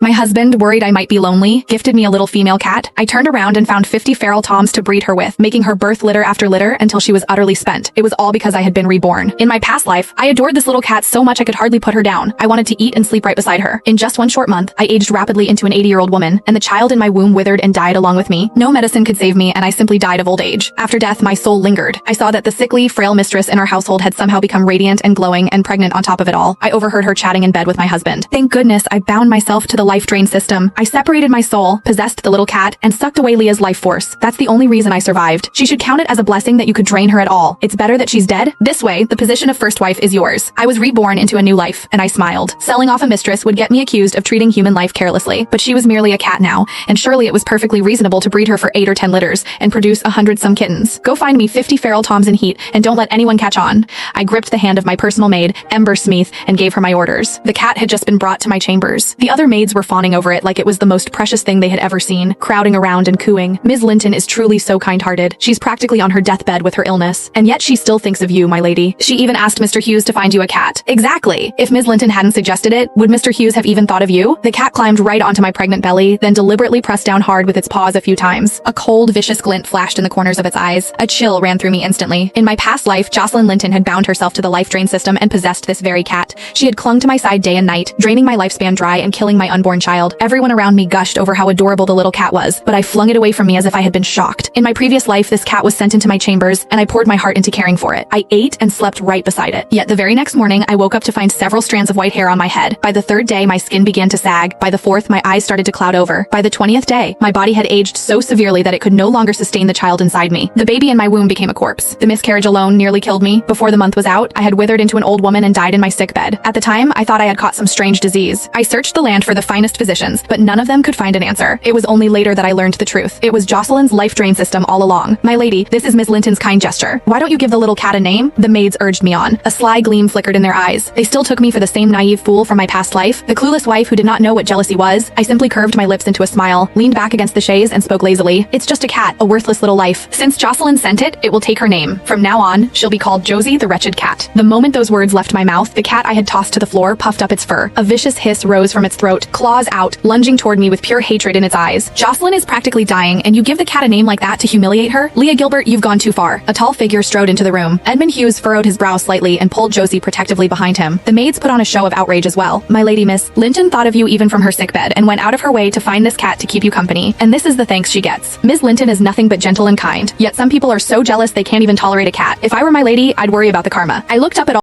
My husband, worried I might be lonely, gifted me a little female cat. I turned around and found 50 feral toms to breed her with, making her birth litter after litter until she was utterly spent. It was all because I had been reborn. In my past life, I adored this little cat so much I could hardly put her down. I wanted to eat and sleep right beside her. In just one short month, I aged rapidly into an 80-year-old woman, and the child in my womb withered and died along with me. No medicine could save me, and I simply died of old age. After death, my soul lingered. I saw that the sickly, frail mistress in our household had somehow become radiant and glowing and pregnant on top of it all. I overheard her chatting in bed with my husband. Thank goodness I bound myself to the life drain system. I separated my soul, possessed the little cat, and sucked away Leah's life force. That's the only reason I survived. She should count it as a blessing that you could drain her at all. It's better that she's dead. This way, the position of first wife is yours. I was reborn into a new life, and I smiled. Selling off a mistress would get me accused of treating human life carelessly, but she was merely a cat now, and surely it was perfectly reasonable to breed her for 8 or 10 litters and produce 100-some kittens. Go find me 50 feral toms in heat, and don't let anyone catch on. I gripped the hand of my personal maid, Ember Smeeth, and gave her my orders. The cat had just been brought to my chambers. The other maids were fawning over it like it was the most precious thing they had ever seen, crowding around and cooing. Ms. Linton is truly so kind-hearted. She's practically on her deathbed with her illness, and yet she still thinks of you, my lady. She even asked Mr. Hughes to find you a cat. Exactly. If Ms. Linton hadn't suggested it, would Mr. Hughes have even thought of you? The cat climbed right onto my pregnant belly, then deliberately pressed down hard with its paws a few times. A cold, vicious glint flashed in the corners of its eyes. A chill ran through me instantly. In my past life, Jocelyn Linton had bound herself to the life drain system and possessed this very cat. She had clung to my side day and night, draining my lifespan dry and killing my unborn child. Everyone around me gushed over how adorable the little cat was, but I flung it away from me as if I had been shocked. In my previous life, this cat was sent into my chambers, and I poured my heart into caring for it. I ate and slept right beside it. Yet the very next morning, I woke up to find several strands of white hair on my head. By the 3rd day, my skin began to sag. By the 4th, my eyes started to cloud over. By the 20th day, my body had aged so severely that it could no longer sustain the child inside me. The baby in my womb became a corpse. The miscarriage alone nearly killed me. Before the month was out, I had withered into an old woman and died in my sickbed. At the time, I thought I had caught some strange disease. I searched the land for the finest physicians, but none of them could find an answer. It was only later that I learned the truth. It was Jocelyn's life drain system all along. My lady, this is Miss Linton's kind gesture. Why don't you give the little cat a name? The maids urged me on. A sly gleam flickered in their eyes. They still took me for the same naive fool from my past life, the clueless wife who did not know what jealousy was. I simply curved my lips into a smile, leaned back against the chaise, and spoke lazily. It's just a cat, a worthless little life. Since Jocelyn sent it, it will take her name. From now on, she'll be called Josie the Wretched Cat. The moment those words left my mouth, the cat I had tossed to the floor puffed up its fur. A vicious hiss rose from its throat, claws out, lunging toward me with pure hatred in its eyes. Jocelyn is practically dying, and you give the cat a name like that to humiliate her? Leah Gilbert, you've gone too far. A tall figure strode into the room. Edmund Hughes furrowed his brow slightly and pulled Josie protectively behind him. The maids put on a show of outrage as well. My lady, Miss Linton thought of you even from her sickbed and went out of her way to find this cat to keep you company. And this is the thanks she gets. Ms. Linton is nothing but gentle and kind. Yet some people are so jealous they can't even tolerate a cat. If I were my lady, I'd worry about the karma. I looked up at all